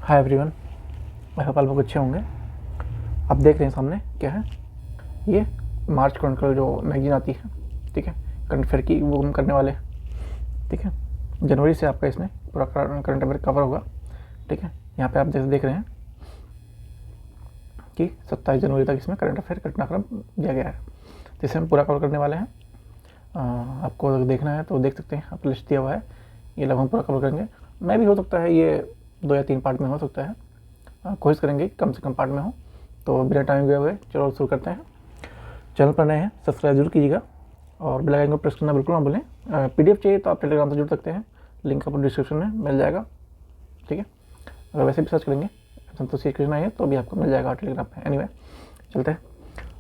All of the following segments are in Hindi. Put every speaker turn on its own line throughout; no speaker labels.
हाय एवरीवन, मैं होप आप लोग अच्छे होंगे। आप देख रहे हैं सामने क्या है, ये मार्च क्रॉनिकल जो मैगजीन आती है, ठीक है, करंट अफेयर की वो हम करने वाले हैं। ठीक है, जनवरी से आपका इसमें पूरा करंट अफेयर कवर होगा। ठीक है, यहाँ पे आप जैसे देख रहे हैं कि 27 जनवरी तक इसमें करंट अफेयर घटनाक्रम दिया गया है, जिसे हम पूरा कवर करने वाले हैं। आपको अगर देखना है तो देख सकते हैं, आप लिस्ट दिया हुआ है, ये लगभग पूरा कवर करेंगे। मैं भी हो सकता है ये 2 या 3 पार्ट में हो सकता है, कोशिश करेंगे कम से कम पार्ट में हो। तो बिना टाइम गए हुए चलो शुरू करते हैं। चैनल पर नए हैं सब्सक्राइब जरूर कीजिएगा और बेल आइकन को प्रेस करना बिल्कुल ना भूलें। पीडीएफ चाहिए तो आप टेलीग्राम से जुड़ सकते हैं, लिंक आपको डिस्क्रिप्शन में मिल जाएगा। ठीक है, अगर वैसे भी सर्च करेंगे संतोषी कृष्ण है तो भी आपको मिल जाएगा टेलीग्राम पर। एनीवे चलते हैं।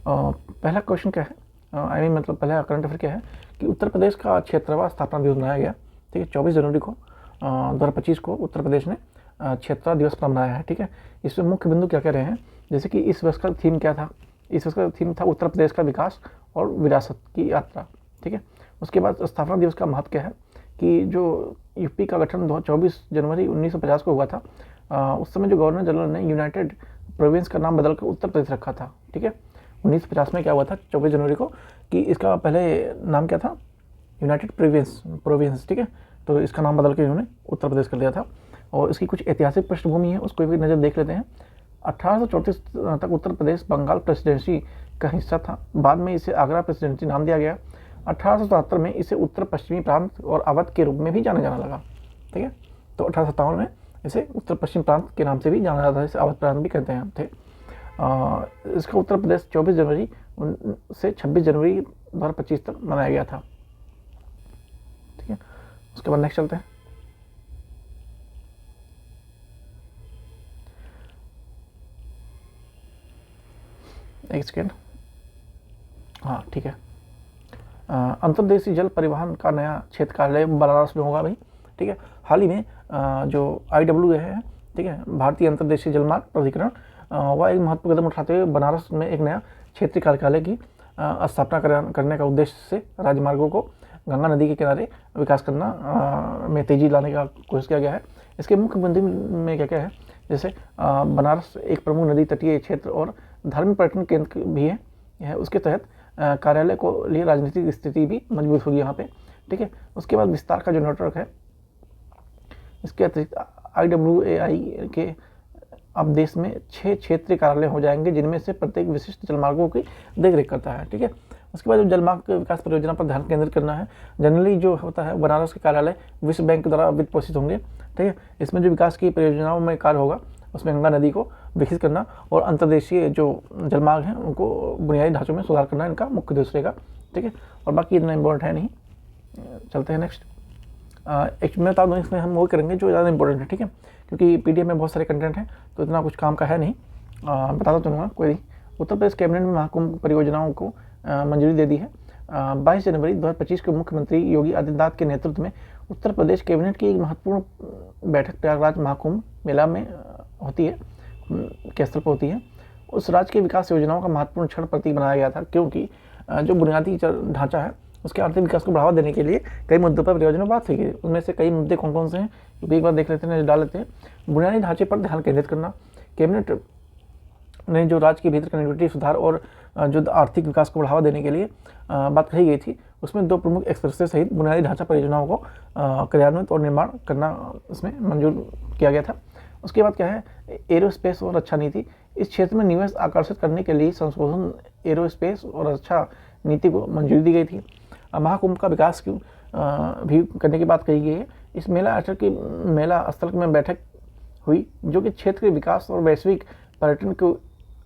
पहला क्वेश्चन क्या है, मतलब पहला करंट अफेयर क्या है कि उत्तर प्रदेश का क्षेत्रवार स्थापना दिवस मनाया गया। ठीक है, 24 जनवरी को 2025 को उत्तर प्रदेश ने क्षेत्रा दिवस मनाया है। ठीक है, इसमें मुख्य बिंदु क्या कह रहे हैं, जैसे कि इस वर्ष का थीम क्या था, इस वर्ष का थीम था उत्तर प्रदेश का विकास और विरासत की यात्रा। ठीक है, उसके बाद स्थापना दिवस का महत्व क्या है कि जो यूपी का गठन 24 जनवरी 1950 को हुआ था, उस समय जो गवर्नर जनरल ने यूनाइटेड प्रोविंस का नाम बदलकर उत्तर प्रदेश रखा था। ठीक है, 1950 में क्या हुआ था 24 जनवरी को कि इसका पहले नाम क्या था, यूनाइटेड प्रोविंस। ठीक है, तो इसका नाम बदल के इन्होंने उत्तर प्रदेश कर दिया था। और इसकी कुछ ऐतिहासिक पृष्ठभूमि है, उसको भी नज़र देख लेते हैं। 1834 तक उत्तर प्रदेश बंगाल प्रेसिडेंसी का हिस्सा था, बाद में इसे आगरा प्रेसिडेंसी नाम दिया गया। 1877 में इसे उत्तर पश्चिमी प्रांत और अवध के रूप में भी जाना जाने लगा। ठीक है, तो 1857 में इसे उत्तर पश्चिम प्रांत के नाम से भी जाना जाता है, इसे अवध प्रांत भी कहते हैं थे। इसका उत्तर प्रदेश 24 जनवरी से 26 जनवरी 2025 तक मनाया गया था। ठीक है, उसके बाद नेक्स्ट चलते हैं। एक सेकेंड, हाँ ठीक है। अंतर्देशीय जल परिवहन का नया क्षेत्र कार्यालय बनारस में होगा भाई। ठीक है, हाल ही में जो IWA है, ठीक है, भारतीय अंतर्देशीय जलमार्ग प्राधिकरण, वह एक महत्वपूर्ण कदम उठाते हुए बनारस में एक नया क्षेत्रीय कार्यालय की स्थापना करने का उद्देश्य से राजमार्गों को गंगा नदी के किनारे विकास करना में तेजी लाने का कोशिश किया गया है। इसके मुख्य बिंदु में क्या क्या है, जैसे बनारस एक प्रमुख नदी तटीय क्षेत्र और धार्मिक पर्यटन केंद्र भी है। उसके तहत कार्यालय को लिए राजनीतिक स्थिति भी मजबूत होगी यहाँ पे। ठीक है, उसके बाद विस्तार का जो नेटवर्क है, इसके अतिरिक्त IWAI के अब देश में 6 क्षेत्रीय कार्यालय हो जाएंगे, जिनमें से प्रत्येक विशिष्ट जलमार्गों की देखरेख करता है। ठीक है, उसके बाद जो जलमार्ग विकास परियोजना पर ध्यान केंद्रित करना है। जनरली जो होता है बनारस के कार्यालय विश्व बैंक द्वारा वित्त पोषित होंगे। ठीक है, इसमें जो विकास की परियोजनाओं में कार्य होगा उसमें गंगा नदी को विकसित करना और अंतर्देशीय जो जलमार्ग हैं उनको बुनियादी ढांचों में सुधार करना इनका मुख्य उद्देश्य रहेगा। ठीक है, और बाकी इतना इम्पोर्टेंट है नहीं। चलते हैं नेक्स्ट। एक मैं बता दूँ, इसमें हम वो करेंगे जो ज़्यादा इंपॉर्टेंट है। ठीक है, क्योंकि PDF में बहुत सारे कंटेंट हैं तो इतना कुछ काम का है नहीं, बताता चलूँगा कोई नहीं। उत्तर प्रदेश कैबिनेट में महाकुंभ परियोजनाओं को मंजूरी दे दी है। 22 जनवरी 2025 को मुख्यमंत्री योगी आदित्यनाथ के नेतृत्व में उत्तर प्रदेश कैबिनेट की एक महत्वपूर्ण बैठक प्रयागराज महाकुंभ मेला में होती है, के स्थल पर होती है। उस राज्य के विकास योजनाओं का महत्वपूर्ण क्षण प्रतीक बनाया गया था, क्योंकि जो बुनियादी ढांचा है उसके आर्थिक विकास को बढ़ावा देने के लिए कई मुद्दों पर परियोजना में बात हुई है। उनमें से कई मुद्दे कौन कौन से हैं क्योंकि एक बार देख लेते हैं, डाल लेते हैं। बुनियादी ढांचे पर ध्यान केंद्रित करना, कैबिनेट ने जो राज्य के भीतर कनेक्टिविटी सुधार और जो आर्थिक विकास को बढ़ावा देने के लिए बात कही गई थी, उसमें 2 प्रमुख एक्सप्रेसवे सहित बुनियादी ढांचा परियोजनाओं को क्रियान्वित और निर्माण करना इसमें मंजूर किया गया था। उसके बाद क्या है, एरोस्पेस और रक्षा नीति। इस क्षेत्र में निवेश आकर्षित करने के लिए संशोधन एरोस्पेस और रक्षा नीति को मंजूरी दी गई थी। महाकुंभ का विकास भी करने की बात कही गई है। इस मेला स्थल में बैठक हुई जो कि क्षेत्र के विकास और वैश्विक पर्यटन को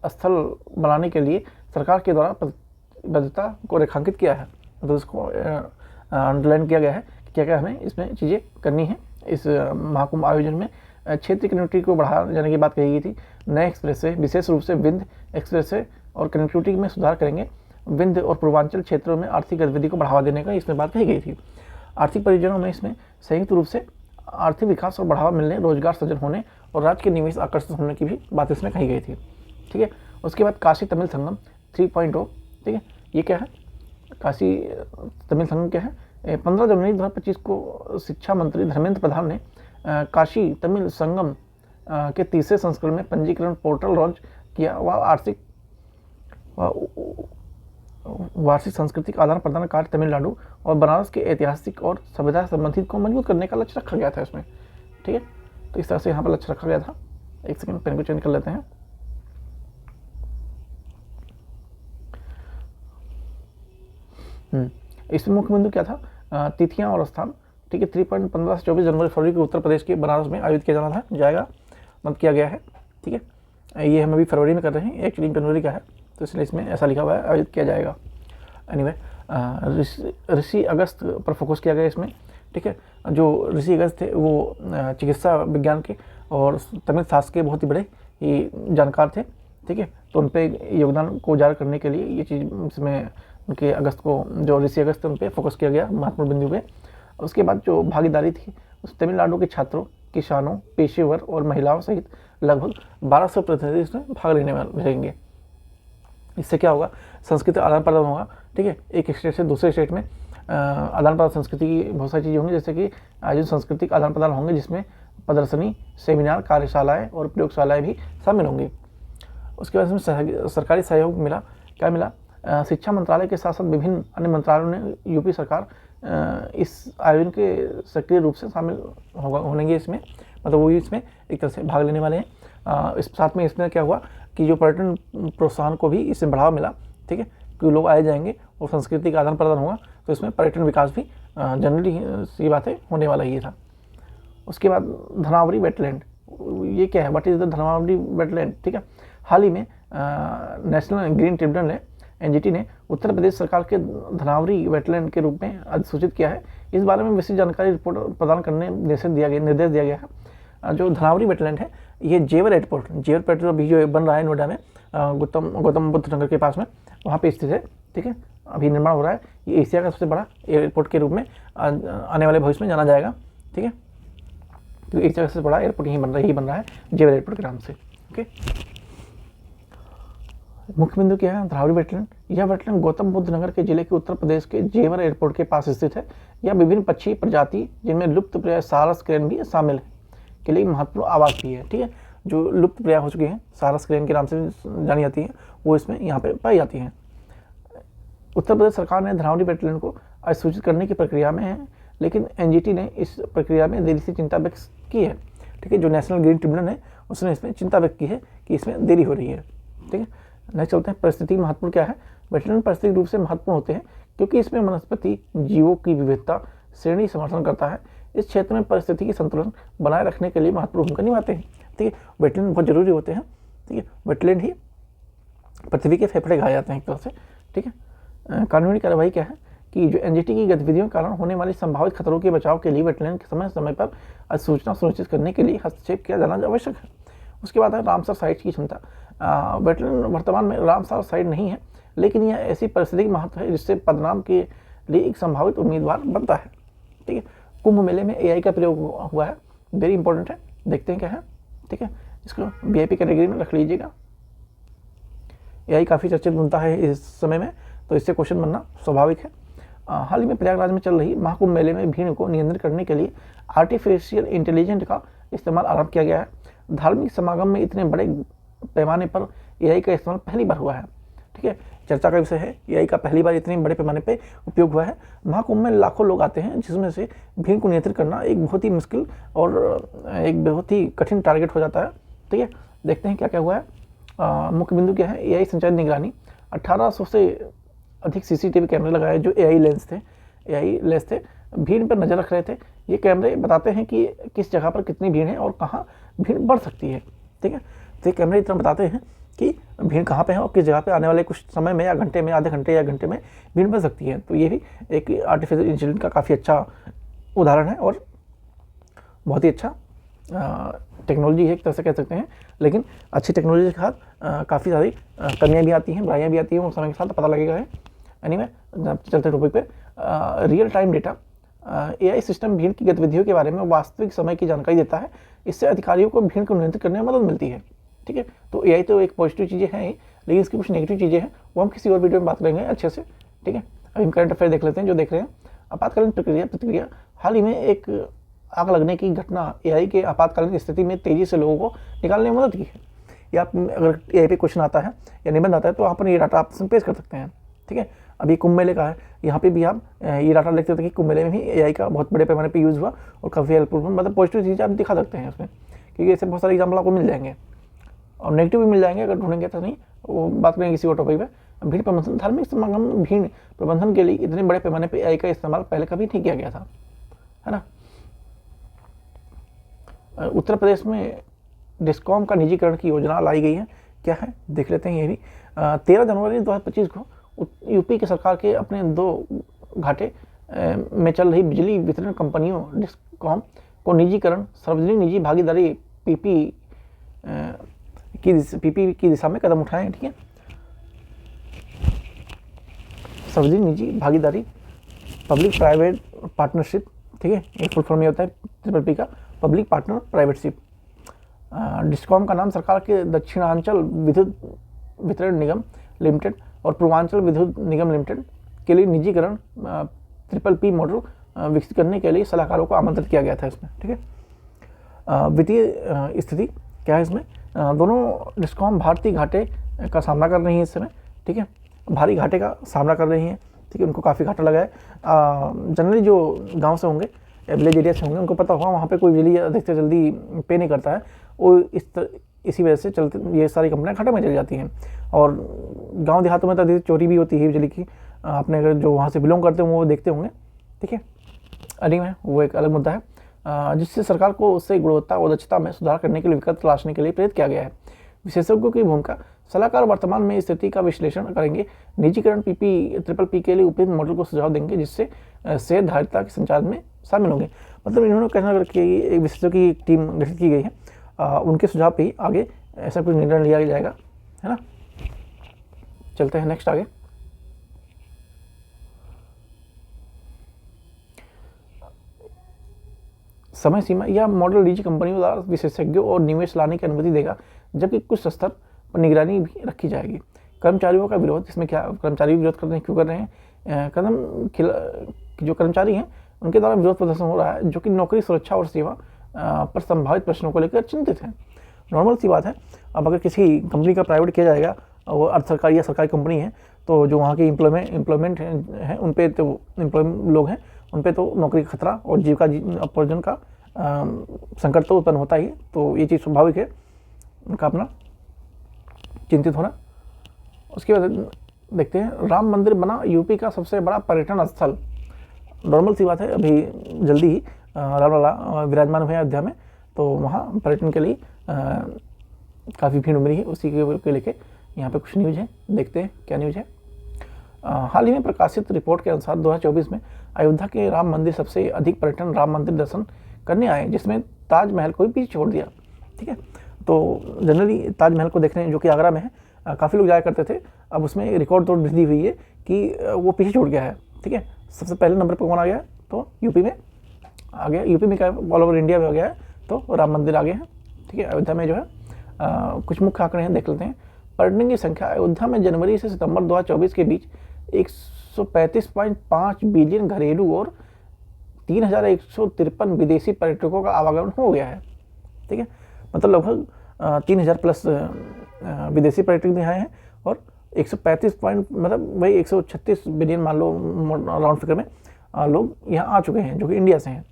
स्थल बनाने के लिए सरकार के द्वारा प्रतिबद्धता को रेखांकित किया है। तो इसको अंडरलाइन किया गया है कि क्या क्या हमें इसमें चीज़ें करनी है। इस महाकुंभ आयोजन में क्षेत्रीय कनेक्टिविटी को बढ़ाए जाने की बात कही गई थी। नए एक्सप्रेसवे, विशेष रूप से विंध्य एक्सप्रेसवे और कनेक्टिविटी में सुधार करेंगे। विंध्य और पूर्वांचल क्षेत्रों में आर्थिक गतिविधि को बढ़ावा देने का इसमें बात कही गई थी। आर्थिक परियोजनाओं में इसमें संयुक्त रूप से आर्थिक विकास और बढ़ावा मिलने, रोजगार सृजन होने और राज्य के निवेश आकर्षित होने की भी बात इसमें कही गई थी। ठीक है, उसके बाद काशी तमिल संगम 3.0। ठीक है, ये क्या है, काशी तमिल संगम क्या है। 15 जनवरी 2025 को शिक्षा मंत्री धर्मेंद्र प्रधान ने काशी तमिल संगम के तीसरे संस्करण में पंजीकरण पोर्टल लॉन्च किया। वार्षिक सांस्कृतिक आदान प्रदान कार्य तमिलनाडु और बनारस के ऐतिहासिक और सभ्यता संबंधित को मजबूत करने का लक्ष्य रखा गया था इसमें। ठीक है, तो इस तरह से यहाँ पर लक्ष्य रखा गया था। एक सेकंड, पेन को चेंज कर लेते हैं। इसमें मुख्य बिंदु क्या था, तिथियां और स्थान। ठीक है, 3.15 से 24 जनवरी फरवरी को उत्तर प्रदेश के बनारस में आयोजित किया जाना था, जाएगा मत किया गया है। ठीक है, ये हम अभी फरवरी में कर रहे हैं, एक्चुअली जनवरी का है, तो इसलिए इसमें ऐसा लिखा हुआ है आयोजित किया जाएगा। एनीवे, ऋषि अगस्त पर फोकस किया गया इसमें। ठीक है, जो ऋषि अगस्त थे वो चिकित्सा विज्ञान के और तमिल शास्त्र के बहुत ही बड़े ही जानकार थे। ठीक है, तो उन पर योगदान को उजागर करने के लिए ये चीज़ इसमें उनके अगस्त को, जो ऋषि अगस्त थे उन पर फोकस किया गया महत्वपूर्ण बिंदु पे। उसके बाद जो भागीदारी थी उस तमिलनाडु के छात्रों, किसानों, पेशेवर और महिलाओं सहित लगभग 1200 प्रतिनिधि इसमें भाग लेने वाले रहेंगे। इससे क्या होगा, संस्कृति आदान प्रदान होगा। ठीक है, एक स्टेट से दूसरे स्टेट में आदान प्रदान संस्कृति की बहुत सारी चीज़ें होंगी, जैसे कि आयोजन सांस्कृतिक आदान प्रदान होंगे, जिसमें प्रदर्शनी, सेमिनार, कार्यशालाएँ और प्रयोगशालाएँ भी शामिल होंगी। उसके बाद इसमें सरकारी सहयोग मिला। क्या मिला, शिक्षा मंत्रालय के साथ साथ विभिन्न अन्य मंत्रालयों ने यूपी सरकार इस आयोजन के सक्रिय रूप से शामिल होंगे इसमें, मतलब वो भी इसमें एक तरह से भाग लेने वाले हैं। इस साथ में इसमें क्या हुआ कि जो पर्यटन प्रोत्साहन को भी इसमें बढ़ावा मिला। ठीक है, क्योंकि लोग आए जाएंगे और संस्कृति का आदान प्रदान होगा, तो इसमें पर्यटन विकास भी जनरली सी बात है होने वाला ही था। उसके बाद धनावरी वेटलैंड, ये क्या है, व्हाट इज द धनावरी वेटलैंड। ठीक है, हाल ही में नेशनल ग्रीन ट्रिब्यूनल ने, एनजीटी ने उत्तर प्रदेश सरकार के धनावरी वेटलैंड के रूप में अधिसूचित किया है। इस बारे में विस्तृत जानकारी रिपोर्ट प्रदान करने निर्देश दिया गया है। जो धनावरी वेटलैंड है, ये जेवर एयरपोर्ट अभी जो बन रहा है नोएडा में, गौतम बुद्ध नगर के पास में, वहाँ पे स्थित है। ठीक है, अभी निर्माण हो रहा है। ये एशिया का सबसे बड़ा एयरपोर्ट के रूप में आने वाले भविष्य में जाना जाएगा। ठीक है, क्योंकि एशिया का सबसे बड़ा एयरपोर्ट यही बन रहा है जेवर एयरपोर्ट के नाम से। ओके, मुख्य बिंदु क्या है, धनावरी वेटलैंड। यह वेटलैंड गौतम बुद्ध नगर के जिले के उत्तर प्रदेश के जेवर एयरपोर्ट के पास स्थित है। यह विभिन्न पक्षी प्रजाति, जिनमें लुप्त प्राय सारस क्रेन भी शामिल है, के लिए महत्वपूर्ण आवास भी है। ठीक है, जो लुप्त प्राय हो चुके हैं, सारस क्रेन के नाम से जानी जाती है, वो इसमें यहाँ पे पाई जाती हैं। उत्तर प्रदेश सरकार ने धनावरी वेटलैंड को अधिसूचित करने की प्रक्रिया में है, लेकिन एनजीटी ने इस प्रक्रिया में देरी से चिंता व्यक्त की है। ठीक है, जो नेशनल ग्रीन ट्रिब्यूनल है उसने इसमें चिंता व्यक्त की है कि इसमें देरी हो रही है। ठीक है, नेक्स्ट चलते हैं, पारिस्थितिक महत्वपूर्ण क्या है। वेटलैंड पारिस्थितिक रूप से महत्वपूर्ण होते हैं क्योंकि इसमें वनस्पति जीवों की विविधता श्रेणी समर्थन करता है। इस क्षेत्र में परिस्थितिकी संतुलन बनाए रखने के लिए महत्वपूर्ण भूमिका निभाते हैं। ठीक है, वेटलैंड बहुत जरूरी होते हैं। ठीक है, वेटलैंड ही पृथ्वी के फेफड़े कहा जाते हैं एक तरह से। ठीक है, कानूनी कार्रवाई क्या है कि जो एनजीटी की गतिविधियों के कारण होने वाली संभावित खतरों के बचाव के लिए वेटलैंड के समय समय पर अधिसूचना सुनिश्चित करने के लिए हस्तक्षेप किया जाना आवश्यक है। उसके बाद है रामसर साइट की क्षमता। वेटलैंड वर्तमान में रामसर साइट नहीं है, लेकिन यह ऐसी परिस्थितिक महत्व है जिससे पदनाम के लिए एक संभावित उम्मीदवार बनता है। ठीक है, कुंभ मेले में एआई का प्रयोग हुआ है, वेरी इंपॉर्टेंट है, देखते हैं क्या है। ठीक है, इसको वीआईपी कैटेगरी में रख लीजिएगा। एआई काफ़ी चर्चित बनता है इस समय में, तो इससे क्वेश्चन बनना स्वाभाविक है। हाल ही में प्रयागराज में चल रही महाकुंभ मेले में भीड़ को नियंत्रित करने के लिए आर्टिफिशियल इंटेलिजेंस का इस्तेमाल आरंभ किया गया है। धार्मिक समागम में इतने बड़े पैमाने पर एआई का इस्तेमाल पहली बार हुआ है। ठीक है, चर्चा का विषय है, एआई का पहली बार इतने बड़े पैमाने पे उपयोग हुआ है। महाकुंभ में लाखों लोग आते हैं, जिसमें से भीड़ को नियंत्रित करना एक बहुत ही मुश्किल और एक बहुत ही कठिन टारगेट हो जाता है। ठीक है, देखते हैं क्या क्या हुआ है। मुख्य बिंदु क्या है, एआई संचालित निगरानी। 1800 से अधिक सीसीटीवी कैमरे लगाए जो एआई लेंस थे, भीड़ पर नज़र रख रहे थे। ये कैमरे बताते हैं कि किस जगह पर कितनी भीड़ है और कहाँ भीड़ बढ़ सकती है। ठीक है, तो ये कैमरे इतना बताते हैं कि भीड़ कहाँ पे है और किस जगह पे आने वाले कुछ समय में या घंटे में, आधे घंटे या घंटे में भीड़ बढ़ सकती है। तो ये भी एक आर्टिफिशियल इंटेलिजेंस का काफ़ी अच्छा उदाहरण है और बहुत ही अच्छा टेक्नोलॉजी है एक तरह से कह सकते हैं। लेकिन अच्छी टेक्नोलॉजी के साथ काफ़ी सारी कमियाँ भी आती हैं, बुराइयाँ भी आती हैं, वो समय के साथ पता लगेगा है। एनीवे, चलते टॉपिक पे, real time data. AI system भीड़ की गतिविधियों के बारे में वास्तविक समय की जानकारी देता है। इससे अधिकारियों को भीड़ को नियंत्रित करने में मदद मिलती है। ठीक है, तो एआई तो एक पॉजिटिव चीज़ें हैं ही, लेकिन इसकी कुछ नेगेटिव चीज़ें हैं, वो हम किसी और वीडियो में बात करेंगे अच्छे से। ठीक है, अभी हम करंट अफेयर देख लेते हैं जो देख रहे हैं। अब बात करें प्रतिक्रिया। हाल ही में एक आग लगने की घटना एआई के आपातकालीन स्थिति में तेजी से लोगों को निकालने में मदद की है। या आप अगर एआई पे क्वेश्चन आता है या निबंध आता है तो वहाँ पर ये डाटा आप पेश कर सकते हैं। ठीक है, अभी कुंभ मेले का है, यहाँ पे भी आप ये डाटा लिख सकते हैं कि कुंभ मेले में भी एआई का बहुत बड़े पैमाने पे यूज़ हुआ और काफ़ी हेल्पफुल, मतलब पॉजिटिव चीज़ें आप दिखा सकते हैं उसमें, क्योंकि ऐसे बहुत सारे एग्जाम्पल आपको मिल जाएंगे और नेगेटिव भी मिल जाएंगे अगर ढूंढेंगे तो। नहीं, वो बात करेंगे किसी और टॉपिक पे। भीड़ प्रबंधन, धार्मिक समागम भीड़ प्रबंधन के लिए इतने बड़े पैमाने पर एआई का इस्तेमाल पहले कभी नहीं किया गया था, है ना। उत्तर प्रदेश में डिस्कॉम का निजीकरण की योजना लाई गई है, क्या है देख लेते हैं। ये भी 13 जनवरी 2025 को यूपी की सरकार के अपने 2 घाटे में चल रही बिजली वितरण कंपनियों डिस्कॉम को निजीकरण सार्वजनिक निजी भागीदारी पीपी की दिशा में कदम उठाए। ठीक है, सार्वजनिक निजी भागीदारी, पब्लिक प्राइवेट पार्टनरशिप। ठीक है, एक फुल फॉर्म ये होता है ट्रिपल का, पब्लिक पार्टनर प्राइवेटशिप। डिस्कॉम का नाम सरकार के दक्षिणांचल विद्युत वितरण निगम लिमिटेड और पूर्वांचल विद्युत निगम लिमिटेड के लिए निजीकरण ट्रिपल मॉडल विकसित करने के लिए सलाहकारों को आमंत्रित किया गया था इसमें। ठीक है, वित्तीय स्थिति क्या है इसमें, दोनों डिस्कॉम भारतीय घाटे का सामना कर रही है इस समय। ठीक है, भारी घाटे का सामना कर रही हैं। ठीक है, उनको काफ़ी घाटा लगा है। जनरली जो गांव से होंगे, विलेज एरिया से होंगे, उनको पता होगा वहाँ पे कोई बिजली अधिक से जल्दी पे नहीं करता है, वो इसी वजह से चलते ये सारी कंपनियां घाटे में चली जाती हैं। और गांव देहातों में तो चोरी भी होती है बिजली की, आपने अगर जो वहाँ से बिलोंग करते हो वो देखते होंगे। ठीक है, अरे में वो एक अलग मुद्दा है, जिससे सरकार को उससे गुणवत्ता और दक्षता में सुधार करने के लिए विकल्प तलाशने के लिए प्रेरित किया गया है। विशेषज्ञों की भूमिका, सलाहकार वर्तमान में स्थिति का विश्लेषण करेंगे, निजीकरण ट्रिपल पी के लिए उपयुक्त मॉडल को सुझाव देंगे जिससे शेयरधारिता के संचालन में शामिल होंगे। मतलब इन्होंने कहना कि एक विशेषज्ञों की टीम गठित की गई है, उनके सुझाव पे ही आगे ऐसा कुछ निर्णय लिया जाएगा, है ना। चलते हैं नेक्स्ट आगे। समय सीमा, यह मॉडल निजी कंपनियों द्वारा विशेषज्ञों और निवेश लाने की अनुमति देगा, जबकि कुछ स्तर पर निगरानी भी रखी जाएगी। कर्मचारियों का विरोध, इसमें क्या कर्मचारी विरोध कर रहे हैं, क्यों कर रहे हैं, जो कर्मचारी हैं उनके द्वारा विरोध प्रदर्शन हो रहा है, जो कि नौकरी सुरक्षा और सेवा पर संभावित प्रश्नों को लेकर चिंतित हैं। नॉर्मल सी बात है, अब अगर किसी कंपनी का प्राइवेट किया जाएगा, वो अर्ध सरकारी या सरकारी कंपनी है, तो जो वहाँ की एम्प्लॉयमेंट है उन पर तो एम्प्लॉय लोग हैं उन पर तो नौकरी का खतरा और जीविका उपार्जन का संकट तो उत्पन्न होता ही है। तो ये चीज़ स्वाभाविक है उनका अपना चिंतित होना। उसके बाद देखते हैं, राम मंदिर बना यूपी का सबसे बड़ा पर्यटन स्थल। नॉर्मल सी बात है, अभी जल्दी ही रामलला विराजमान हुए अयोध्या में, तो वहाँ पर्यटन के लिए काफ़ी भीड़ उमड़ी है। उसी के लेके यहाँ पे कुछ न्यूज़ है, देखते हैं क्या न्यूज़ है। हाल ही में प्रकाशित रिपोर्ट के अनुसार 2024 में अयोध्या के राम मंदिर सबसे अधिक पर्यटन राम मंदिर दर्शन करने आए, जिसमें ताजमहल को भी पीछे छोड़ दिया। ठीक है, तो जनरली ताजमहल को देखने, जो कि आगरा में है, काफ़ी लोग जाया करते थे, अब उसमें रिकॉर्ड तोड़ वृद्धि हुई है कि वो पीछे छूट गया है। ठीक है, सबसे पहले नंबर पर कौन आ गया है, तो यूपी में आ गया, यूपी में क्या ऑल ओवर इंडिया में हो गया है, तो राम मंदिर आ गए हैं। ठीक है, अयोध्या में जो है कुछ मुख्य आंकड़े हैं, देख लेते हैं। पर्यटन की संख्या, अयोध्या में जनवरी से सितंबर 2024 के बीच 135.5 बिलियन घरेलू और 3,153 विदेशी पर्यटकों का आवागमन हो गया है। ठीक है, मतलब लगभग 3,000 प्लस विदेशी पर्यटक भी आए हैं और 135 पॉइंट मतलब वही 136 बिलियन मान लो राउंड फिगर में लोग यहाँ आ चुके हैं, जो कि इंडिया से हैं।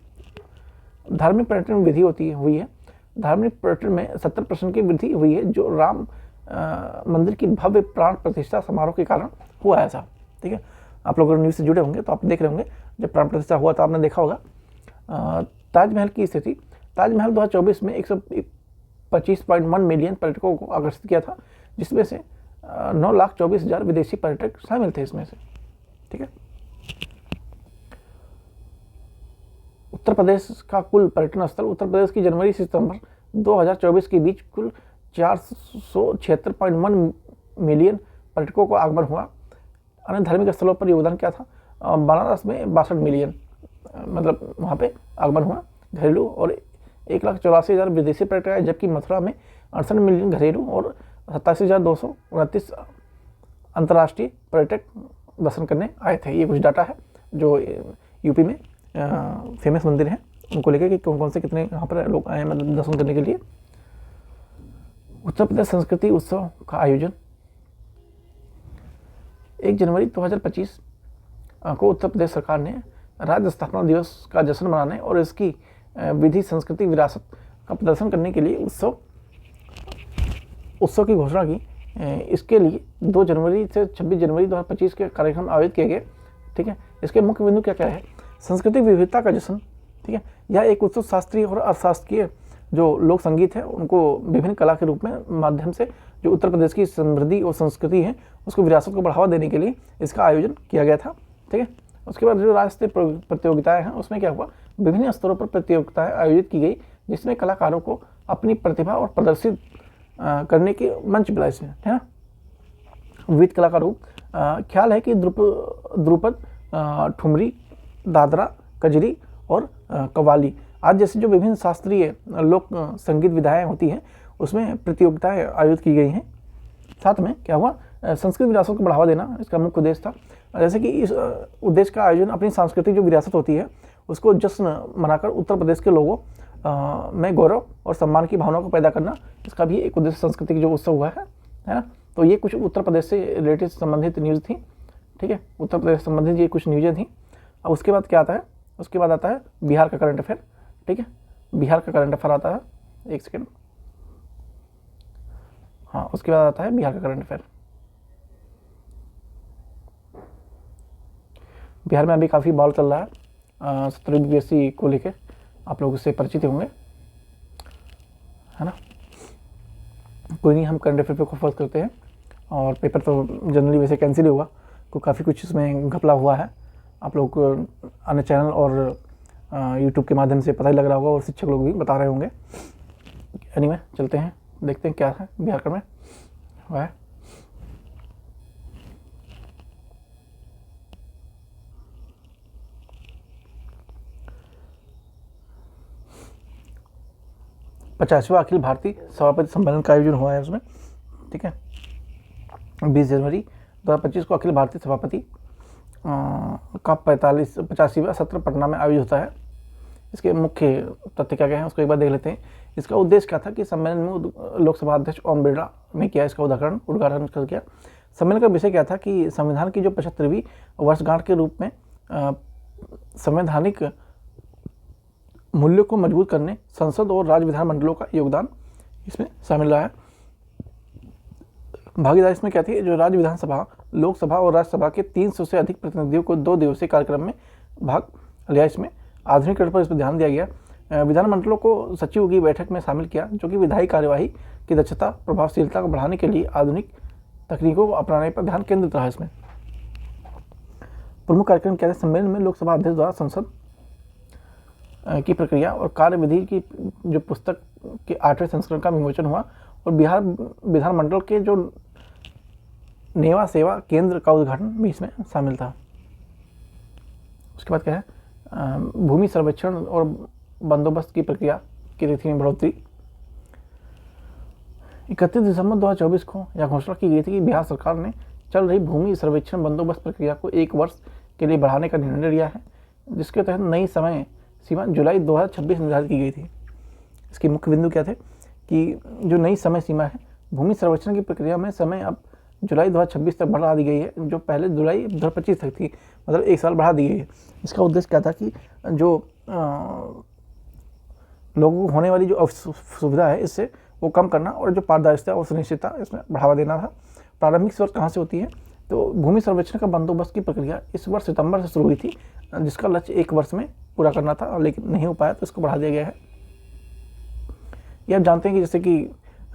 धार्मिक पर्यटन में वृद्धि हुई है। धार्मिक पर्यटन में 70% की वृद्धि हुई है, जो राम मंदिर की भव्य प्राण प्रतिष्ठा समारोह के कारण हुआ ऐसा। ठीक है, आप लोग न्यूज़ से जुड़े होंगे तो आप देख रहे होंगे, जब प्राण प्रतिष्ठा हुआ तो आपने देखा होगा। ताजमहल की स्थिति, ताजमहल 2024 में 125.1 मिलियन पर्यटकों को आकर्षित किया था, जिसमें से 9,24,000 विदेशी पर्यटक शामिल थे इसमें से। ठीक है, उत्तर प्रदेश का कुल पर्यटन स्थल, उत्तर प्रदेश की जनवरी से सितंबर 2024 के बीच कुल 476.1 मिलियन पर्यटकों को आगमन हुआ। अन्य धार्मिक स्थलों पर योगदान क्या था, बनारस में 62 मिलियन मतलब वहाँ पे आगमन हुआ घरेलू, और 1,84,000 विदेशी पर्यटक आए, जबकि मथुरा में 68 मिलियन घरेलू और 87,229 अंतर्राष्ट्रीय पर्यटक दर्शन करने आए थे। ये कुछ डाटा है जो यूपी में फेमस मंदिर हैं उनको लेकर कि कौन कौन से कितने यहाँ पर लोग आए हैं मतलब दर्शन करने के लिए। उत्तर प्रदेश संस्कृति उत्सव का आयोजन 1 जनवरी 2025 को उत्तर प्रदेश सरकार ने राज्य स्थापना दिवस का जश्न मनाने और इसकी विधि संस्कृति विरासत का प्रदर्शन करने के लिए उत्सव की घोषणा की। इसके लिए 2 जनवरी से 26 जनवरी 2025 के कार्यक्रम आयोजित किए गए। ठीक है, इसके मुख्य बिंदु क्या क्या है? सांस्कृतिक विविधता का जश्न। ठीक है, यह एक उत्सव शास्त्रीय और अशास्त्रीय जो लोक संगीत है उनको विभिन्न कला के रूप में माध्यम से जो उत्तर प्रदेश की समृद्धि और संस्कृति है उसको विरासत को बढ़ावा देने के लिए इसका आयोजन किया गया था। ठीक है, उसके बाद जो राष्ट्रीय प्रतियोगिताएं हैं उसमें क्या हुआ, विभिन्न स्तरों पर प्रतियोगिताएं आयोजित की गई जिसमें कलाकारों को अपनी प्रतिभा और प्रदर्शित करने के मंच मिला इसमें, है ना। विविध कला का रूप ख्याल है कि ध्रुपद, ठुमरी, दादरा, कजरी और कव्वाली आज जैसे जो विभिन्न शास्त्रीय लोक संगीत विधाएँ होती हैं उसमें प्रतियोगिताएं आयोजित की गई हैं। साथ में क्या हुआ, संस्कृत विरासत को बढ़ावा देना इसका मुख्य उद्देश्य था। जैसे कि इस उद्देश्य का आयोजन अपनी सांस्कृतिक जो विरासत होती है उसको जश्न मनाकर उत्तर प्रदेश के लोगों में गौरव और सम्मान की भावना को पैदा करना, इसका भी एक उद्देश्य सांस्कृतिक जो उत्सव हुआ है ना। तो ये कुछ उत्तर प्रदेश से रिलेटेड संबंधित न्यूज़ थी। ठीक है, उत्तर प्रदेश संबंधित ये कुछ न्यूज़ें थी। अब उसके बाद क्या आता है, उसके बाद आता है बिहार का करंट अफेयर। ठीक है, बिहार का करंट अफेयर आता है, एक सेकेंड, हाँ उसके बाद आता है बिहार का करंट अफेयर। बिहार में अभी काफ़ी बॉल चल रहा है 17वीं BPSC को लेके, आप लोग इससे परिचित होंगे, है ना। कोई नहीं, हम करंट अफेयर पे फोकस करते हैं और पेपर तो जनरली वैसे कैंसिल ही हुआ, तो काफ़ी कुछ इसमें घपला हुआ है। आप लोग को अन्य चैनल और यूट्यूब के माध्यम से पता ही लग रहा होगा और शिक्षक लोग भी बता रहे होंगे। एनीवे चलते हैं, देखते हैं क्या है बिहार का में हुआ है। पचासवां अखिल भारतीय सभापति सम्मेलन का आयोजन हुआ है उसमें। ठीक है, 20 जनवरी 2025 को अखिल भारतीय सभापति का 85वां सत्र पटना में आयोजित होता है। इसके मुख्य तथ्य क्या क्या हैं उसको एक बार देख लेते हैं। इसका उद्देश्य क्या था कि सम्मेलन में लोकसभा अध्यक्ष ओम बिरला ने किया इसका उद्घाटन कर किया। सम्मेलन का विषय क्या था कि संविधान की जो 75वीं वर्षगांठ के रूप में संवैधानिक मूल्यों को मजबूत करने संसद और राज्य विधानमंडलों का योगदान इसमें शामिल रहा है। भागीदारी इसमें क्या थी, जो राज्य विधानसभा, लोकसभा और राज्यसभा के 300 से अधिक प्रतिनिधियों को 2 दिवसीय कार्यक्रम में भाग लिया। इसमें आधुनिकरण पर इस पर ध्यान दिया गया। विधानमंडलों को सचिवों की बैठक में शामिल किया जो कि विधायी कार्यवाही की दक्षता प्रभावशीलता को बढ़ाने के लिए आधुनिक तकनीकों को अपनाने पर ध्यान केंद्रित रहा। इसमें प्रमुख कार्यक्रम क्या थे, सम्मेलन में लोकसभा अध्यक्ष द्वारा संसद की प्रक्रिया और कार्यविधि की जो पुस्तक के 8वें संस्करण का विमोचन हुआ और बिहार विधानमंडल के जो नेवा सेवा केंद्र का उद्घाटन भी इसमें शामिल था। उसके बाद क्या है, भूमि सर्वेक्षण और बंदोबस्त की प्रक्रिया की तिथि में बढ़ोतरी। 31 दिसंबर 2024 को यह घोषणा की गई थी कि बिहार सरकार ने चल रही भूमि सर्वेक्षण बंदोबस्त प्रक्रिया को 1 वर्ष के लिए बढ़ाने का निर्णय लिया है, जिसके तहत नई समय सीमा जुलाई 2026 निर्धारित की गई थी। इसके मुख्य बिंदु क्या थे कि जो नई समय सीमा है भूमि सर्वेक्षण की प्रक्रिया में समय अब जुलाई 2026 तक बढ़ा दी गई है, जो पहले जुलाई 2025 तक थी, मतलब 1 साल बढ़ा दी गई है। इसका उद्देश्य क्या था कि जो लोगों को होने वाली जो असुविधा है इससे वो कम करना और जो पारदर्शिता और सुनिश्चितता इसमें बढ़ावा देना था। प्रारंभिक शुरुआत कहाँ से होती है, तो भूमि सर्वेक्षण का बंदोबस्त की प्रक्रिया इस वर्ष सितंबर से शुरू हुई थी, जिसका लक्ष्य 1 वर्ष में पूरा करना था, लेकिन नहीं हो पाया तो इसको बढ़ा दिया गया है। ये आप जानते हैं कि जैसे कि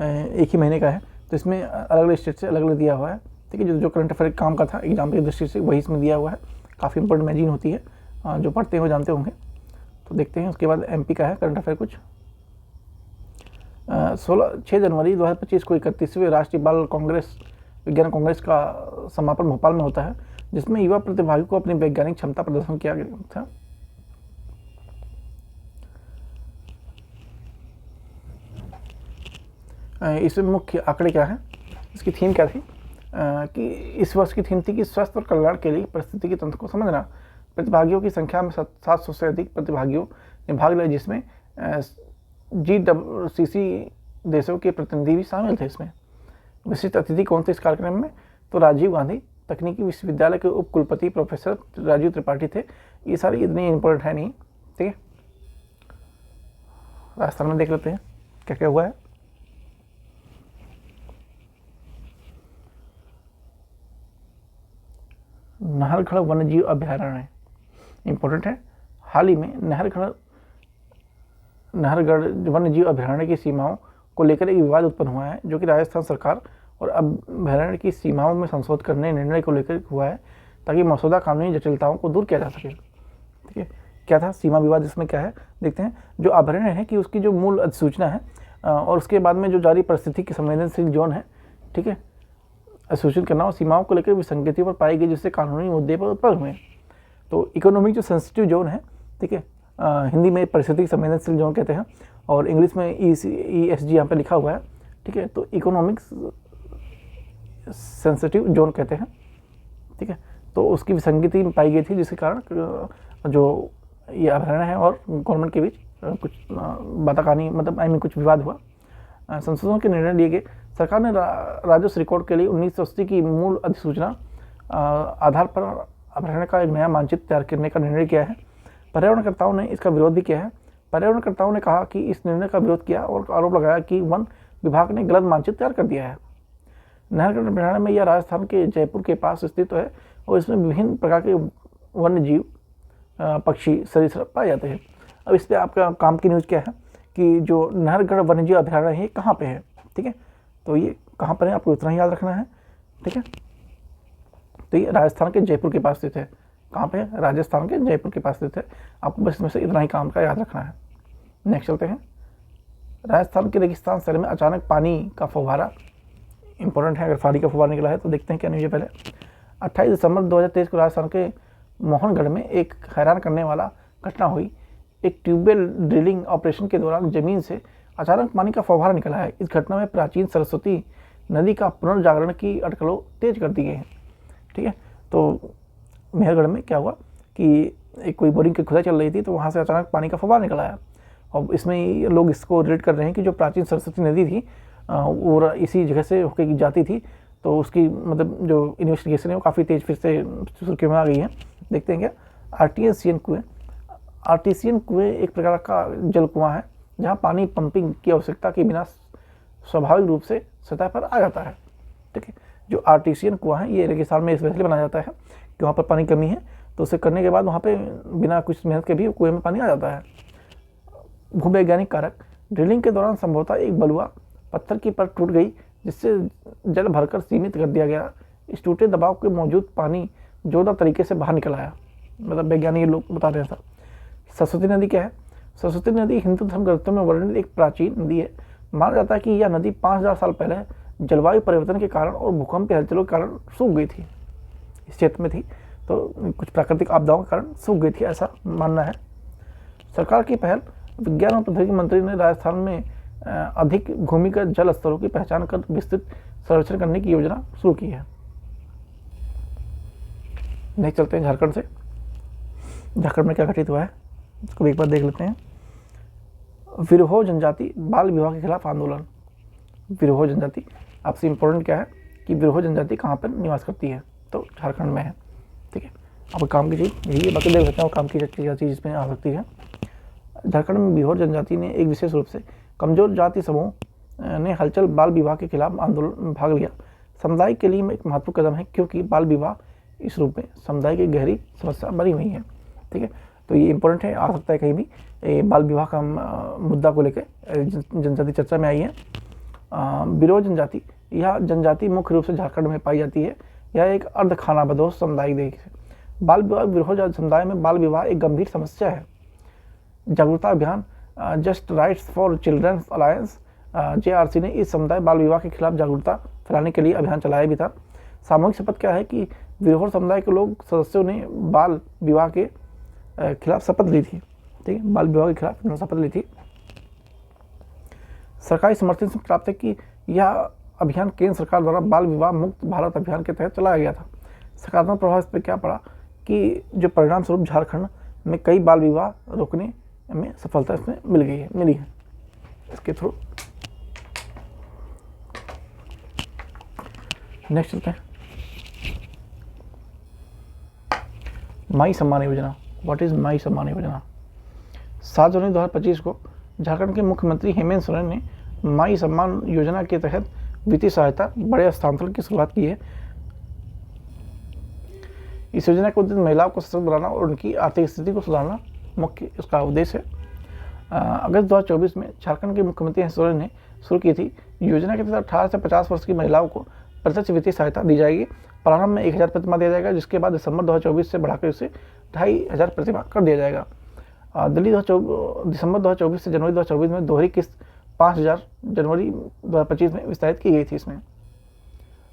1 ही महीने का है तो इसमें अलग अलग स्टेट से अलग अलग दिया हुआ है। ठीक है, जो करंट अफेयर काम का था एग्जाम की दृष्टि से वही इसमें दिया हुआ है। काफ़ी इंपॉर्टेंट मैगजीन होती है, जो पढ़ते हैं वो जानते होंगे। तो देखते हैं उसके बाद MP का है करंट अफेयर कुछ। 6 जनवरी 2025 को 31वें राष्ट्रीय बाल कांग्रेस विज्ञान कांग्रेस का समापन भोपाल में होता है, जिसमें युवा प्रतिभागियों को अपनी वैज्ञानिक क्षमता प्रदर्शन किया गया था। इसमें मुख्य आंकड़े क्या हैं, इसकी थीम क्या थी कि इस वर्ष की थीम थी कि स्वास्थ्य और कल्याण के लिए पारिस्थितिकी तंत्र को समझना। प्रतिभागियों की संख्या में 700 से अधिक प्रतिभागियों ने भाग लिया, जिसमें GCC देशों के प्रतिनिधि भी शामिल थे। इसमें विशिष्ट अतिथि कौन थे इस कार्यक्रम में? तो राजीव गांधी तकनीकी विश्वविद्यालय के उप कुलपति प्रोफेसर राजीव त्रिपाठी थे। ये सारी इतनी इंपॉर्टेंट है नहीं, ठीक है। राजस्थान में देख लेते हैं क्या क्या हुआ है। नाहरगढ़ वन्यजीव अभयारण्य इंपॉर्टेंट है। हाल ही में नाहरगढ़ वन्यजीव अभयारण्य की सीमाओं को लेकर एक विवाद उत्पन्न हुआ है, जो कि राजस्थान सरकार और अभयारण्य की सीमाओं में संशोधन करने निर्णय को लेकर हुआ है, ताकि मसौदा कानूनी जटिलताओं को दूर किया जा सके, ठीक है। क्या था सीमा विवाद? इसमें क्या है देखते हैं। जो अभयारण्य है कि उसकी जो मूल अधिसूचना है और उसके बाद में जो जारी परिस्थिति की संवेदनशील जोन है, ठीक है, अधिसूचित करना और सीमाओं को लेकर विसंगतियों पर पाई गई, जिससे कानूनी मुद्दे पर उत्पन्न हुए। तो इकोनॉमिक जो सेंसिटिव जोन है, ठीक है, हिंदी में परिस्थिति संवेदनशील जोन कहते हैं और इंग्लिश में ESG यहाँ पे लिखा हुआ है, ठीक है। तो इकोनॉमिक सेंसिटिव जोन कहते हैं, ठीक है। तो उसकी विसंगति पाई गई थी, जिसके कारण जो ये अभयारण्य है और गवर्नमेंट के बीच कुछ बाताकानी मतलब कुछ विवाद हुआ। संशोधन के निर्णय लिए गए। सरकार ने राजस्व रिकॉर्ड के लिए 1980 की मूल अधिसूचना आधार पर अभयारण्य का एक नया मानचित्र तैयार करने का निर्णय किया है। पर्यावरणकर्ताओं ने इसका विरोध भी किया है। पर्यावरणकर्ताओं ने कहा कि इस निर्णय का विरोध किया और आरोप लगाया कि वन विभाग ने गलत मानचित्र तैयार कर दिया है। नाहरगढ़ अभयारण्य में यह राजस्थान के जयपुर के पास स्थित है और इसमें विभिन्न प्रकार के वन्य जीव, पक्षी, सरीसृप पाए जाते हैं। अब इस पर आपका काम की न्यूज़ क्या है कि जो नाहरगढ़ वन्यजीव अभयारण्य है कहाँ पे है, ठीक है। तो ये कहाँ पर है आपको इतना ही याद रखना है, ठीक है। तो ये राजस्थान के जयपुर के पास स्थित है। कहाँ पे है? राजस्थान के जयपुर के पास स्थित है। आपको बस इसमें से इतना ही काम का याद रखना है। नेक्स्ट चलते हैं। राजस्थान के रेगिस्तान शहर में अचानक पानी का फव्वारा इंपॉर्टेंट है। अगर पानी का फव्वारा निकला है तो देखते हैं क्या न्यूज़ है। पहले 28 दिसंबर 2023 को राजस्थान के मोहनगढ़ में एक हैरान करने वाला घटना हुई। एक ट्यूबवेल ड्रिलिंग ऑपरेशन के दौरान जमीन से अचानक पानी का फव्वारा निकला है। इस घटना में प्राचीन सरस्वती नदी का पुनर्जागरण की अटकलों तेज कर दी गई हैं, ठीक है। तो मेहरगढ़ में क्या हुआ कि एक कोई बोरिंग की खुदाई चल रही थी, तो वहाँ से अचानक पानी का फव्वारा निकल आया और इसमें लोग इसको रिलेट कर रहे हैं कि जो प्राचीन सरस्वती नदी थी वो इसी जगह से होकर जाती थी। तो उसकी मतलब जो इन्वेस्टिगेशन है वो काफ़ी तेज़ फिर से सुर्खियों में आ गई है। देखते हैं क्या। आर्टिसियन कुएँ एक प्रकार का जल कुआँ है जहाँ पानी पंपिंग की आवश्यकता के बिना स्वाभाविक रूप से सतह पर आ जाता है, ठीक है। जो आर्टिसियन कुआँ है ये रेगिस्तान में स्पेशली बनाया जाता है कि वहाँ पर पानी कमी है, तो उसे करने के बाद वहाँ पे बिना कुछ मेहनत के भी कुएँ में पानी आ जाता है। भूवैज्ञानिक कारक। ड्रिलिंग के दौरान संभवतः एक बलुआ पत्थर की परत टूट गई, जिससे जल भरकर सीमित कर दिया गया। इस टूटे दबाव के मौजूद पानी जोरदार तरीके से बाहर निकल आया, मतलब वैज्ञानिक लोग बता रहे हैं सर। सरस्वती नदी क्या है? सरस्वती नदी हिंदू धर्म ग्रंथों में वर्णित एक प्राचीन नदी है। माना जाता है कि यह नदी 5000 साल पहले जलवायु परिवर्तन के कारण और भूकंप के हलचलों के कारण सूख गई थी। इस क्षेत्र में थी तो कुछ प्राकृतिक आपदाओं के कारण सूख गई थी, ऐसा मानना है। सरकार की पहल। विज्ञान और प्रौद्योगिकी मंत्री ने राजस्थान में अधिक भूमिगत जल स्तरों की पहचान कर विस्तृत सर्वेक्षण करने की योजना शुरू की है। नेक्स्ट चलते हैं झारखंड से। झारखंड में क्या घटित हुआ है इसको एक बार देख लेते हैं। विरहो जनजाति बाल विवाह के खिलाफ आंदोलन। विरहो जनजाति आपसे इम्पोर्टेंट क्या है कि विरहो जनजाति कहाँ पर निवास करती है, तो झारखंड में है, ठीक है। अब काम की चीज़ यही है, बाकी देख सकते हैं और काम की क्या चीज़ इसमें आ सकती है। झारखंड में विरहो जनजाति ने एक विशेष रूप से कमजोर जाति समूह ने हलचल बाल विवाह के खिलाफ आंदोलन में भाग लिया। समुदाय के लिए एक महत्वपूर्ण कदम है, क्योंकि बाल विवाह इस रूप में समुदाय की गहरी समस्या बनी हुई है, ठीक है। तो ये इंपॉर्टेंट है, आ सकता है कहीं भी बाल विवाह का मुद्दा को लेकर जनजाति चर्चा में आई है। विरहो जनजाति, यह जनजाति मुख्य रूप से झारखंड में पाई जाती है। यह एक अर्ध खानाबदोश सामुदायिक देश है। बाल विवाह विरहो समुदाय में बाल विवाह एक गंभीर समस्या है। जागरूकता अभियान Just Rights for Children's Alliance JRC ने इस समुदाय बाल विवाह के खिलाफ जागरूकता फैलाने के लिए अभियान चलाया भी था। सामूहिक शपथ क्या है कि विरहो समुदाय के लोग सदस्यों ने बाल विवाह के खिलाफ शपथ ली थी, ठीक है। बाल विवाह के खिलाफ उन्होंने शपथ ली थी। सरकारी समर्थन से प्राप्त है कि यह अभियान केंद्र सरकार द्वारा बाल विवाह मुक्त भारत अभियान के तहत चलाया गया था। सकारात्मक प्रभाव इस पर क्या पड़ा कि जो परिणाम स्वरूप झारखंड में कई बाल विवाह रोकने में सफलता इसमें मिली है इसके थ्रू। नेक्स्ट चलते हैं, माई Samman Yojana. What is my Samman Yojana? 7 जनवरी 2025 को झारखंड के मुख्यमंत्री हेमंत सोरेन ने माई सम्मान योजना के तहत वित्तीय सहायता बड़े हस्तांतरण की शुरुआत की है। इस योजना का उद्देश्य महिलाओं को सशक्त बनाना और उनकी आर्थिक स्थिति को सुधारना मुख्य इसका उद्देश्य है। अगस्त 2024 में झारखंड के मुख्यमंत्री हेमंत सोरेन ने शुरू की थी। योजना के तहत 18 से 50 वर्ष की महिलाओं को प्रत्यक्ष वित्तीय सहायता दी जाएगी। प्रारंभ में 1000 प्रतिमाह दिया जाएगा, जिसके बाद दिसंबर 2024 से बढ़ाकर इसे 2500 प्रतिमाह कर दिया जाएगा। दिसंबर 2024 से जनवरी 2024 में दोहरी किस्त 5000 जनवरी 2025 में विस्तारित की गई थी इसमें।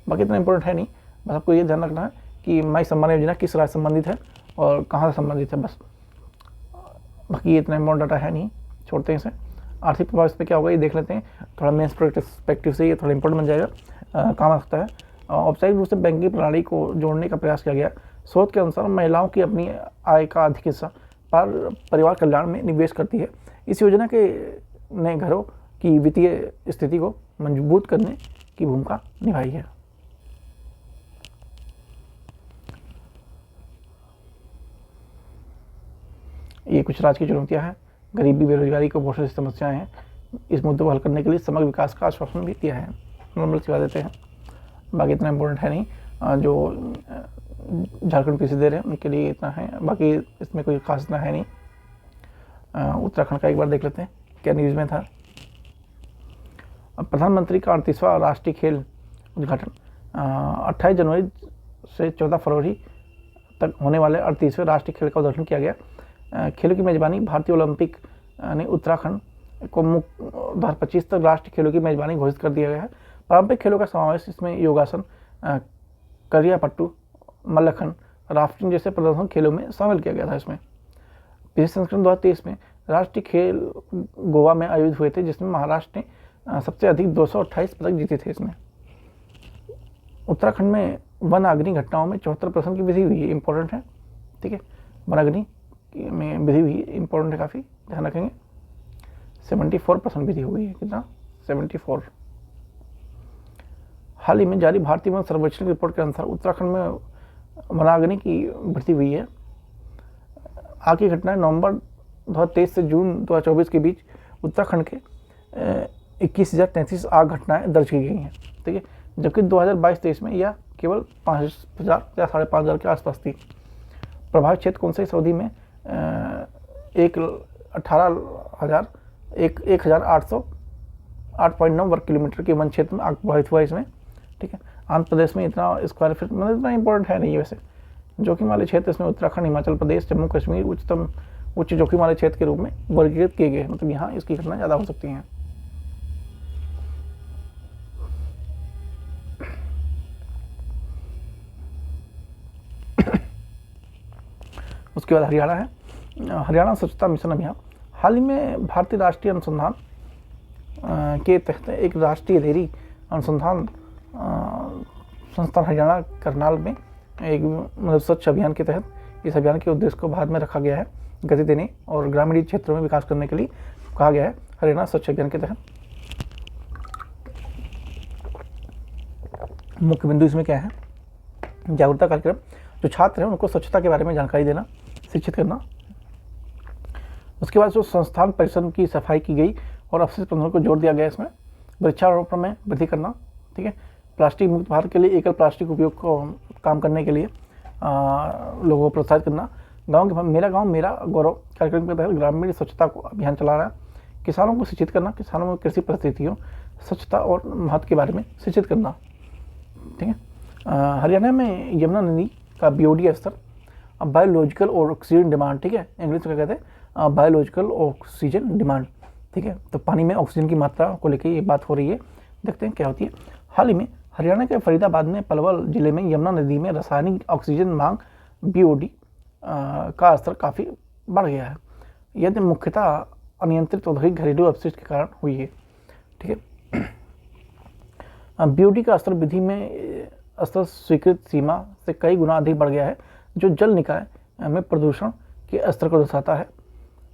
बाकी इतना इंपॉर्टेंट है नहीं, बस आपको ये ध्यान रखना है कि माई सम्मान योजना किस राज्य से संबंधित है और कहाँ से संबंधित है, बस। बाकी ये इतना इंपॉर्टेंट डाटा है नहीं, छोड़ते हैं इसे। आर्थिक प्रभाव इस पर क्या होगा ये देख लेते हैं, थोड़ा मेंस पर्सपेक्टिव से ये थोड़ा इंपॉर्टेंट बन जाएगा, काम आ सकता है। औपचारिक रूप से बैंकिंग प्रणाली को जोड़ने का प्रयास किया गया। स्रोत के अनुसार महिलाओं की अपनी आय का अधिक हिस्सा परिवार कल्याण में निवेश करती है। इस योजना के ने घरों की वित्तीय स्थिति को मजबूत करने की भूमिका निभाई है। ये कुछ राज्य की चुनौतियां हैं, गरीबी, बेरोजगारी, कुपोषण जैसी समस्याएं हैं। इस मुद्दे को हल करने के लिए समग्र विकास का आश्वासन भी दिया है। नॉर्मल सिवा देते हैं, बाकी इतना इम्पोर्टेंट है नहीं। जो झारखंड पीसी दे रहे हैं उनके लिए इतना है, बाकी इसमें कोई खास इतना है नहीं। उत्तराखंड का एक बार देख लेते हैं क्या न्यूज़ में था। प्रधानमंत्री का 38वां राष्ट्रीय खेल उद्घाटन 28 जनवरी से 14 फरवरी तक होने वाले 38वें राष्ट्रीय खेल का उद्घाटन किया गया। खेलों की मेजबानी भारतीय ओलंपिक ने उत्तराखंड को 2025 तक राष्ट्रीय खेलों की मेजबानी घोषित कर दिया गया है। पारंपरिक खेलों का समावेश इसमें योगासन, करियापट्टू, मल्लखंड, राफ्टिंग जैसे प्रदर्शन खेलों में शामिल किया गया था। इसमें पिछले संस्करण 2023 में राष्ट्रीय खेल गोवा में आयोजित हुए थे, जिसमें महाराष्ट्र ने सबसे अधिक 228 पदक जीते थे। इसमें उत्तराखंड में वन अग्नि घटनाओं में 74% की वृद्धि हुई है, इंपॉर्टेंट है, ठीक है। वन अग्नि में वृद्धि हुई है, इंपॉर्टेंट है, काफ़ी ध्यान रखेंगे। 74% वृद्धि हुई है, कितना? 74। हाल ही में जारी भारतीय वन सर्वेक्षण की रिपोर्ट के अनुसार उत्तराखंड में वनाग्नि की वृद्धि हुई है। आग की घटनाएं नवंबर 2023 से जून 2024 के बीच उत्तराखंड के 21,033 आग घटनाएं दर्ज की गई हैं, ठीक है, जबकि 2022-23 में यह केवल 5,000 या 5,500 के आसपास थी। प्रभावित क्षेत्र कौन से? इस अवधि में 1,808.9 वर्ग किलोमीटर के वन क्षेत्र में आग प्रभावित हुआ इसमें, ठीक है। आंध्र प्रदेश में इतना स्क्वायर फीट मतलब इतना इंपॉर्टेंट है नहीं वैसे। जोखिम वाले क्षेत्र इसमें उत्तराखंड, हिमाचल प्रदेश, जम्मू कश्मीर उच्च जोखिम वाले क्षेत्र के रूप में वर्गीकृत किए गए, मतलब यहाँ इसकी घटना ज़्यादा हो सकती हैं। उसके बाद हरियाणा है, हरियाणा स्वच्छता मिशन अभियान। हाल ही में भारतीय राष्ट्रीय अनुसंधान के तहत एक राष्ट्रीय डेयरी अनुसंधान संस्थान हरियाणा करनाल में एक मतलब स्वच्छ अभियान के तहत इस अभियान के उद्देश्य को भारत में रखा गया है, गति देने और ग्रामीण क्षेत्रों में विकास करने के लिए कहा गया है। हरियाणा स्वच्छ अभियान के तहत मुख्य बिंदु इसमें क्या है? जागरूकता कार्यक्रम, जो छात्र हैं उनको स्वच्छता के बारे में जानकारी देना, शिक्षित करना। उसके बाद जो संस्थान परिसर की सफाई की गई और अपशिष्ट प्रबंधन को जोर दिया गया। इसमें वृक्षारोपण में वृद्धि करना, ठीक है। प्लास्टिक मुक्त भारत के लिए एकल प्लास्टिक उपयोग को काम करने के लिए लोगों को प्रोत्साहित करना। गाँव के मेरा गाँव मेरा गौरव कार्यक्रम के तहत ग्रामीण स्वच्छता को अभियान चला रहा है। किसानों को शिक्षित करना, किसानों को कृषि परिस्थितियों, स्वच्छता और महत्व के बारे में शिक्षित करना, ठीक है। हरियाणा में यमुना नदी का BOD स्तर, बायोलॉजिकल और ऑक्सीजन डिमांड, ठीक है, इंग्लिश में क्या कहते हैं, बायोलॉजिकल ऑक्सीजन डिमांड, ठीक है। तो पानी में ऑक्सीजन की मात्रा को लेकर ये बात हो रही है, देखते हैं क्या होती है। हाल ही में हरियाणा के फरीदाबाद में पलवल जिले में यमुना नदी में रासायनिक ऑक्सीजन मांग BOD का स्तर काफ़ी बढ़ गया है। यह मुख्यतः अनियंत्रित औद्योगिक घरेलू अपशिष्ट के कारण हुई है, ठीक है। BOD का स्तर विधि में स्तर स्वीकृत सीमा से कई गुना अधिक बढ़ गया है, जो जल निकाय में प्रदूषण के स्तर को दर्शाता है,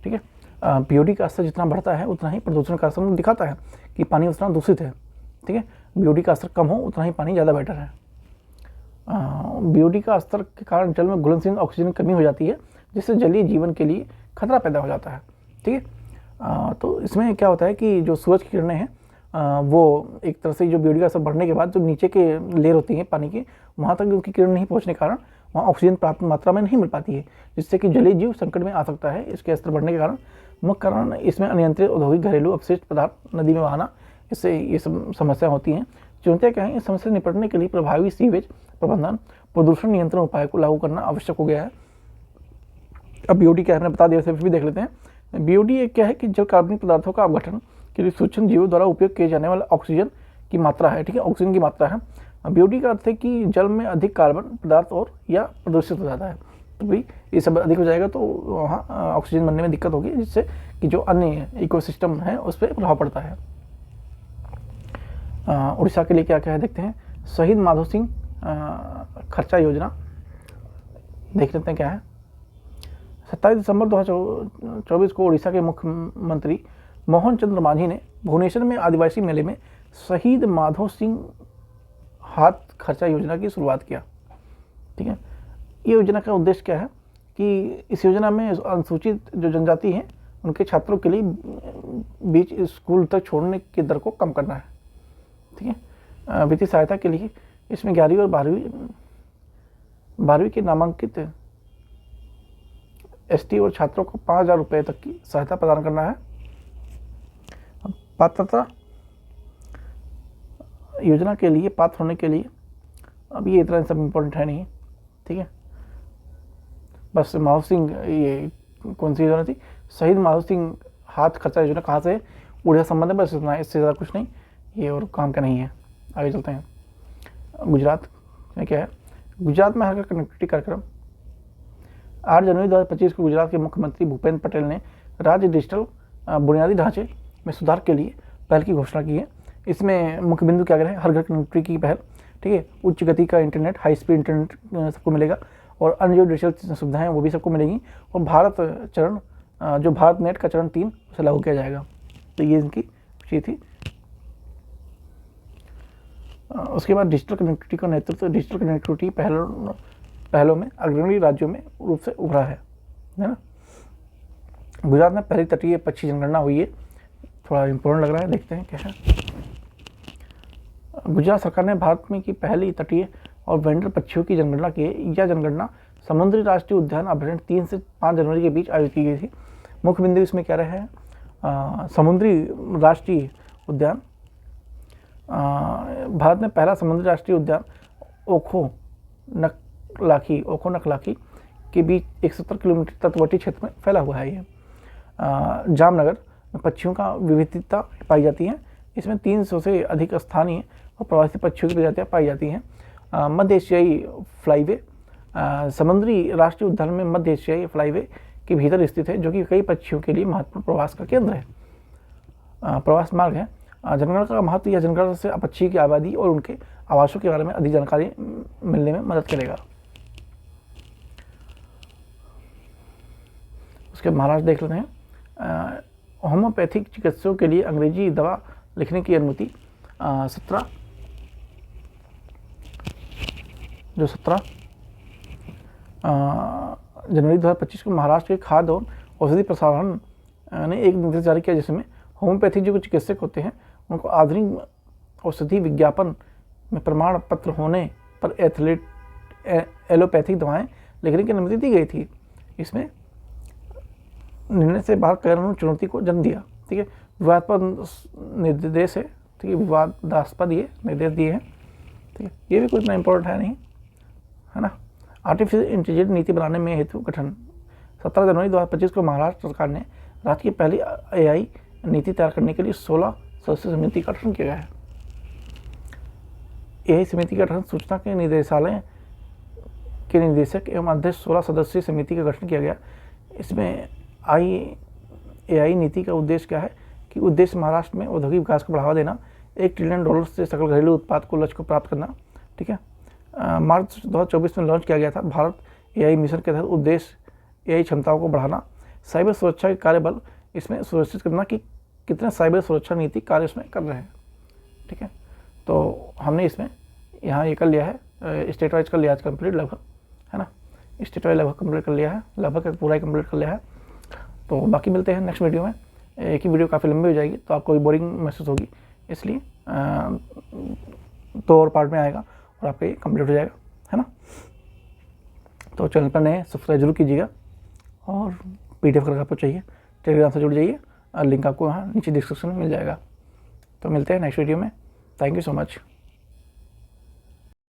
ठीक है। BOD का स्तर जितना बढ़ता है उतना ही प्रदूषण का स्तर दिखाता है कि पानी उतना दूषित है। ठीक है, BOD का स्तर कम हो उतना ही पानी ज़्यादा बेटर है। BOD का स्तर के कारण जल में घुलनशील ऑक्सीजन की कमी हो जाती है, जिससे जलीय जीवन के लिए खतरा पैदा हो जाता है। ठीक है, तो इसमें क्या होता है कि जो सूरज की किरणें हैं वो एक तरह से जो BOD का स्तर बढ़ने के बाद जो नीचे के लेयर होती हैं पानी की, वहाँ तक उनकी किरण नहीं पहुँचने के कारण वहाँ ऑक्सीजन पर्याप्त मात्रा में नहीं मिल पाती है, जिससे कि जलीय जीव संकट में आ सकता है। इसके स्तर बढ़ने के कारण मुख्य कारण इसमें अनियंत्रित औद्योगिक घरेलू अपशिष्ट पदार्थ नदी में बहाना, इससे ये सब समस्या होती हैं। चुनौतियाँ क्या हैं? इस समस्या से निपटने के लिए प्रभावी सीवेज प्रबंधन, प्रदूषण नियंत्रण उपाय को लागू करना आवश्यक हो गया है। अब BOD क्या है हमने बता दिया, फिर भी देख लेते हैं। BOD एक क्या है कि जल कार्बनिक पदार्थों का अपघटन के लिए सूक्ष्म जीवों द्वारा उपयोग किए जाने वाला ऑक्सीजन की मात्रा है। ठीक है, ऑक्सीजन की मात्रा है। BOD का अर्थ है कि जल में अधिक कार्बन पदार्थ और या प्रदूषित हो जाता है, तो भाई ये सब अधिक हो जाएगा तो वहाँ ऑक्सीजन बनने में दिक्कत होगी, जिससे कि जो अन्य इकोसिस्टम है उस पर प्रभाव पड़ता है। उड़ीसा के लिए क्या क्या है देखते हैं। शहीद माधो सिंह खर्चा योजना देख लेते हैं क्या है। 27 दिसंबर 2024 को उड़ीसा के मुख्यमंत्री मोहन चंद्र मांझी ने भुवनेश्वर में आदिवासी मेले में शहीद माधो सिंह हाथ खर्चा योजना की शुरुआत किया। ठीक है, ये योजना का उद्देश्य क्या है कि इस योजना में अनुसूचित जो जनजाति हैं उनके छात्रों के लिए बीच स्कूल तक छोड़ने की दर को कम करना है। ठीक है, वित्तीय सहायता के लिए इसमें 11वीं और 12वीं के नामांकित ST और छात्रों को 5,000 रुपये तक की सहायता प्रदान करना है। पात्रता योजना के लिए पात्र होने के लिए अब ये इतना सब इम्पोर्टेंट है नहीं। ठीक है, बस माधो सिंह, ये कौन सी योजना थी? शहीद माधो सिंह हाथ खर्चा योजना कहाँ से है? उड़ीसा संबंध है, बस इतना है, इससे ज़्यादा कुछ नहीं, ये और काम का नहीं है। आगे चलते हैं। गुजरात में क्या है? गुजरात में हर कनेक्टिविटी कार्यक्रम 8 जनवरी 2025 को गुजरात के मुख्यमंत्री भूपेंद्र पटेल ने राज्य डिजिटल बुनियादी ढांचे में सुधार के लिए पहल की घोषणा की है। इसमें मुख्य बिंदु क्या है? हर घर कनेक्टिविटी की पहल। ठीक है, उच्च गति का इंटरनेट, हाई स्पीड इंटरनेट सबको मिलेगा और अन्य जो डिजिटल सुविधाएं हैं वो भी सबको मिलेंगी। और भारत चरण, जो भारत नेट का चरण 3 उसे लागू किया जाएगा। तो ये इनकी चीज़ थी। उसके बाद डिजिटल कनेक्टिविटी का नेतृत्व डिजिटल कनेक्टिविटी पहलों में अग्रणी राज्यों में रूप से उभरा है ना। गुजरात में पहली तटीय पक्षी जनगणना हुई है, थोड़ा इम्पोर्टेंट लग रहा है, देखते हैं क्या है। गुजरात सरकार ने भारत में की पहली तटीय और वेंडर पक्षियों की जनगणना की है। यह जनगणना समुद्री राष्ट्रीय उद्यान अभ्यारण्य 3 से 5 जनवरी के बीच आयोजित की गई थी। मुख्य बिंदु इसमें क्या रहे हैं? समुद्री राष्ट्रीय उद्यान, भारत में पहला समुद्री राष्ट्रीय उद्यान ओखो नकलाखी के बीच 170 किलोमीटर तटवर्ती क्षेत्र में फैला हुआ है। ये जामनगर में पक्षियों का विविधता पाई जाती है। इसमें 300 से अधिक स्थानीय और प्रवासी पक्षियों की प्रजातियाँ पाई जाती हैं। मध्य एशियाई फ्लाईवे, समुद्री राष्ट्रीय उद्यान में मध्य एशियाई फ्लाईवे के भीतर स्थित है, जो कि कई पक्षियों के लिए महत्वपूर्ण प्रवास का केंद्र है, प्रवास मार्ग है। जनगणना का महत्व यह जनगणना से पक्षी की आबादी और उनके आवासों के बारे में अधिक जानकारी मिलने में मदद करेगा। उसके महाराष्ट्र देख लेते हैं। होम्योपैथिक चिकित्सकों के लिए अंग्रेजी दवा लिखने की अनुमति 17 जनवरी 2025 को महाराष्ट्र के खाद्य और औषधि प्रशासन ने एक निर्देश जारी किया, जिसमें होम्योपैथिक जो चिकित्सक होते हैं उनको आधुनिक औषधि विज्ञापन में प्रमाण पत्र होने पर एलोपैथिक दवाएं लिखने की अनुमति दी गई थी। इसमें निर्णय से भारत कानून चुनौती को जन्म दिया। ठीक है, विवादास्पद निर्देश है। ठीक है, विवादास्पद ये निर्देश दिए हैं। ठीक है, ये भी कोई इतना इम्पोर्टेंट है नहीं, है ना। आर्टिफिशियल इंटेलिजेंस नीति बनाने में हेतु गठन 17 जनवरी 2025 को महाराष्ट्र सरकार ने राज्य की पहली AI नीति तैयार करने के लिए 16 सदस्यीय समिति का गठन किया गया है। AI समिति का गठन सूचना के निदेशालय के निदेशक एवं अध्यक्ष 16 सदस्यीय समिति का गठन किया गया। इसमें AI नीति का उद्देश्य क्या है कि उद्देश्य महाराष्ट्र में औद्योगिक विकास को बढ़ावा देना, $1 ट्रिलियन से सकल घरेलू उत्पाद को लक्ष्य को प्राप्त करना। ठीक है, मार्च 2024 में लॉन्च किया गया था भारत AI मिशन के तहत उद्देश्य AI क्षमताओं को बढ़ाना, साइबर सुरक्षा के कार्यबल इसमें सुनिश्चित करना कि कितने साइबर सुरक्षा नीति कार्य इसमें कर रहे हैं। ठीक है, तो हमने इसमें यहाँ ये कर लिया है, स्टेट वाइज कर लिया है कंप्लीट लगभग, है ना, स्टेट वाइज लगभग कंप्लीट कर लिया है, लगभग पूरा ही कंप्लीट कर लिया है। तो बाकी मिलते हैं नेक्स्ट वीडियो में। एक ही वीडियो काफ़ी लंबी हो जाएगी तो आपको भी बोरिंग महसूस होगी, इसलिए 2 और पार्ट में आएगा और आपका ये कंप्लीट हो जाएगा, है ना। तो चैनल पर नए सब्सक्राइब जरूर कीजिएगा और PDF अगर आपको चाहिए टेलीग्राम से जुड़ जाइए, लिंक आपको यहाँ नीचे डिस्क्रिप्शन में मिल जाएगा। तो मिलते हैं नेक्स्ट वीडियो में। Thank you so much.